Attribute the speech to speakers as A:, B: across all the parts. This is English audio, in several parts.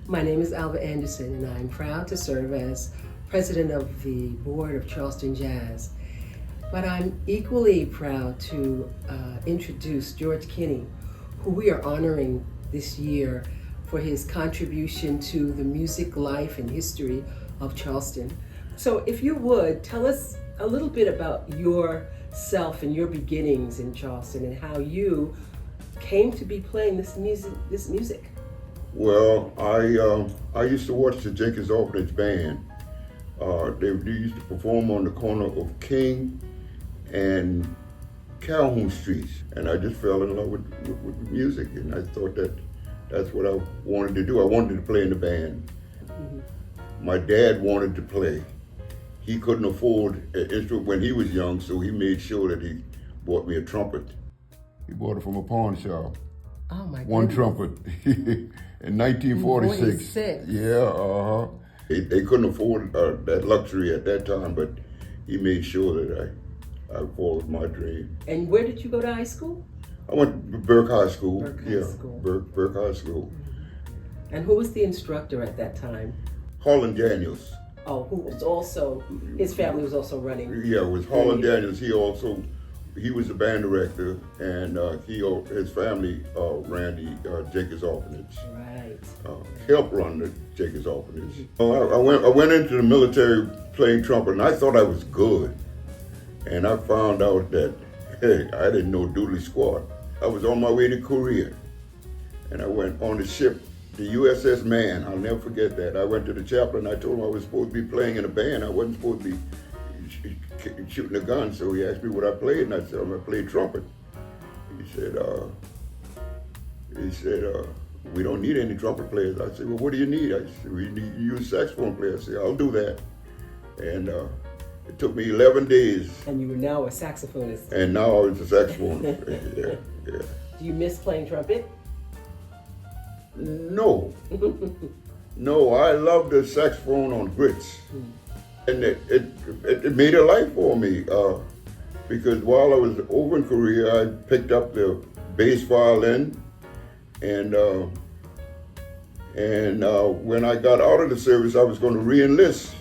A: My name is Alva Anderson, and I'm proud to serve as president of the board of Charleston Jazz. But I'm equally proud to introduce George Kinney, who we are honoring this year for his contribution to the music life and history of Charleston. So if you would, tell us a little bit about yourself and your beginnings in Charleston and how you came to be playing this music.
B: Well, I used to watch the Jenkins Orphanage Band. They used to perform on the corner of King and Calhoun Streets, and I just fell in love with music, and I thought that's what I wanted to do. I wanted to play in the band. Mm-hmm. My dad wanted to play. He couldn't afford an instrument when he was young, so he made sure that he bought me a trumpet. He bought it from a pawn shop.
A: Oh my goodness.
B: One trumpet in 1946. Yeah, They couldn't afford that luxury at that time, but he made sure that I followed my dream.
A: And where did you go to high school?
B: I went to Burke High School.
A: Burke High School.
B: Burke High School.
A: And who was the instructor at that time?
B: Holland Daniels.
A: Oh, who was also, his family was also running.
B: Yeah, it was Holland Daniels. He was the band director, and his family ran the Jenkins Orphanage.
A: Right.
B: Helped run the Jenkins Orphanage. I went into the military playing trumpet, and I thought I was good. And I found out that, hey, I didn't know doodly squat. I was on my way to Korea, and I went on the ship, the USS Man. I'll never forget that. I went to the chaplain. I told him I was supposed to be playing in a band. I wasn't supposed to be shooting a gun. So he asked me what I played, and I said, I played trumpet. He said, we don't need any trumpet players. I said, well, what do you need? I said, we need you use saxophone players. I said, I'll do that. And it took me 11 days.
A: And you were now a saxophonist.
B: And now I was a saxophonist. yeah.
A: Do you miss playing trumpet?
B: No. No, I love the saxophone on grits. And it made a life for me because while I was over in Korea, I picked up the bass violin, and when I got out of the service, I was going to re-enlist.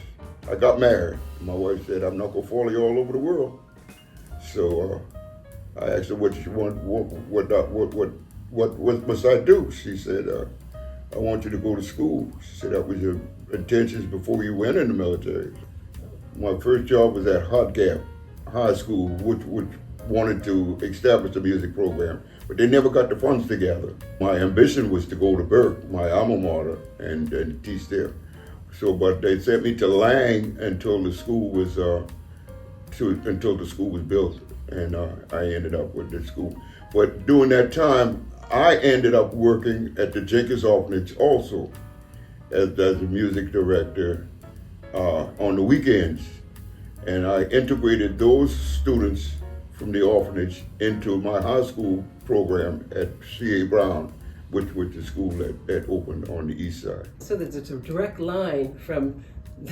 B: I got married. My wife said, "I'm not going to follow you all over the world." So I asked her what she wanted. What must I do? She said, "I want you to go to school." She said that was your intentions before you went in the military. My first job was at Hot Gap High School, which wanted to establish a music program, but they never got the funds together. My ambition was to go to Burke, my alma mater, and teach there. But they sent me to Lang until the school was built, and I ended up with the school. But during that time, I ended up working at the Jenkins Orphanage also as a music director on the weekends, and I integrated those students from the orphanage into my high school program at C.A. Brown, which was the school that opened on the east side.
A: So there's a direct line from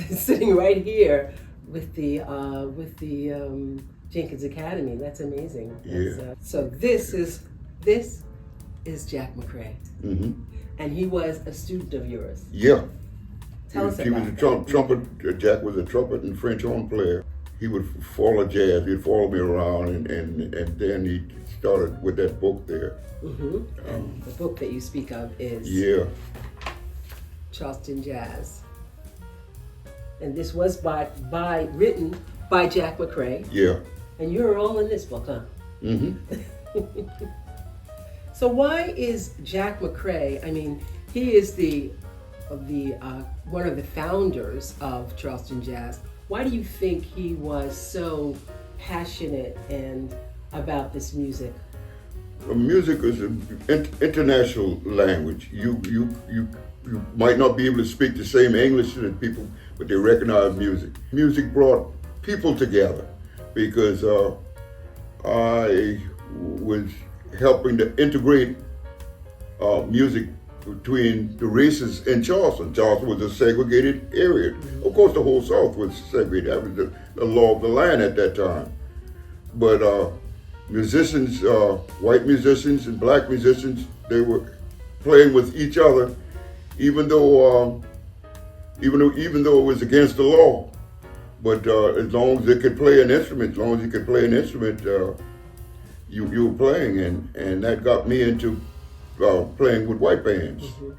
A: sitting right here with the Jenkins Academy. That's amazing. So this is Jack McCray, and he was a student of yours.
B: Yeah.
A: Tell us
B: he was a trumpet. Jack was a trumpet and French horn player. He would follow jazz. He'd follow me around, and then he started with that book there.
A: And the book that you speak of is Charleston Jazz, and this was written by Jack McCray.
B: Yeah.
A: And you're all in this book, huh? So why is Jack McCray? I mean, he is one of the founders of Charleston Jazz. Why do you think he was so passionate about this music?
B: Music is an international language. You might not be able to speak the same English that people, but they recognize music. Music brought people together because I was helping to integrate music between the races in Charleston. Charleston was a segregated area. Of course, the whole South was segregated. That was the law of the land at that time. But musicians, white musicians and black musicians, they were playing with each other even though even though it was against the law. But as long as they could play an instrument, as long as you could play an instrument, you were playing, and that got me into playing with white bands. Mm-hmm.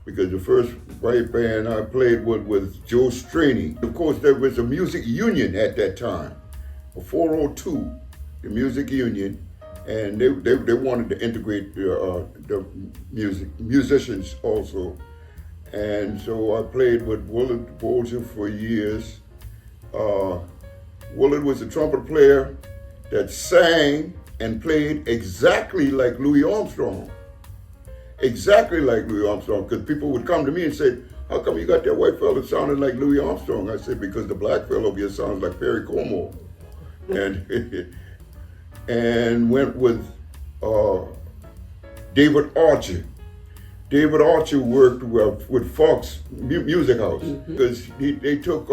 B: Because the first white band I played with was Joe Straney. Of course, there was a music union at that time, a 402, the music union, and they wanted to integrate the musicians also. And so I played with Willard Bolger for years. Willard was a trumpet player that sang and played exactly like Louis Armstrong. Exactly like Louis Armstrong, because people would come to me and say, how come you got that white fella that sounded like Louis Armstrong? I said, because the black fellow over here sounds like Perry Como. And went with David Archer. David Archer worked with Fox Music House, because they took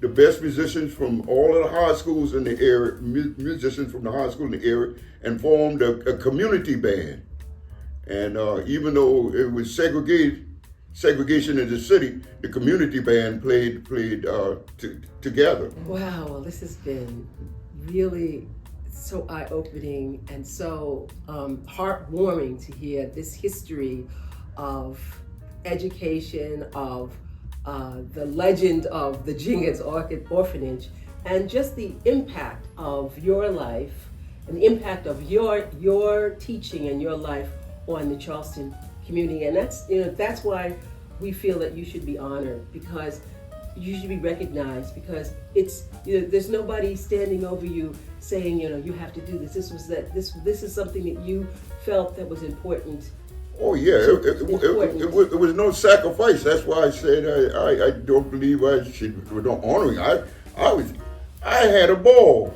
B: the best musicians from all of the high schools in the area, musicians from the high school in the area, and formed a community band. And even though it was segregation in the city, the community band played together.
A: Wow, well, this has been really so eye-opening and so heartwarming to hear this history of education, of the legend of the Jenkins Orphanage, and just the impact of your life and the impact of your teaching and your life on the Charleston community. And that's why we feel that you should be honored, because you should be recognized, because it's there's nobody standing over you saying you have to do this. This is something that you felt that was important.
B: Oh yeah, it was no sacrifice. That's why I said I don't believe I should. Don't honoring. I had a ball.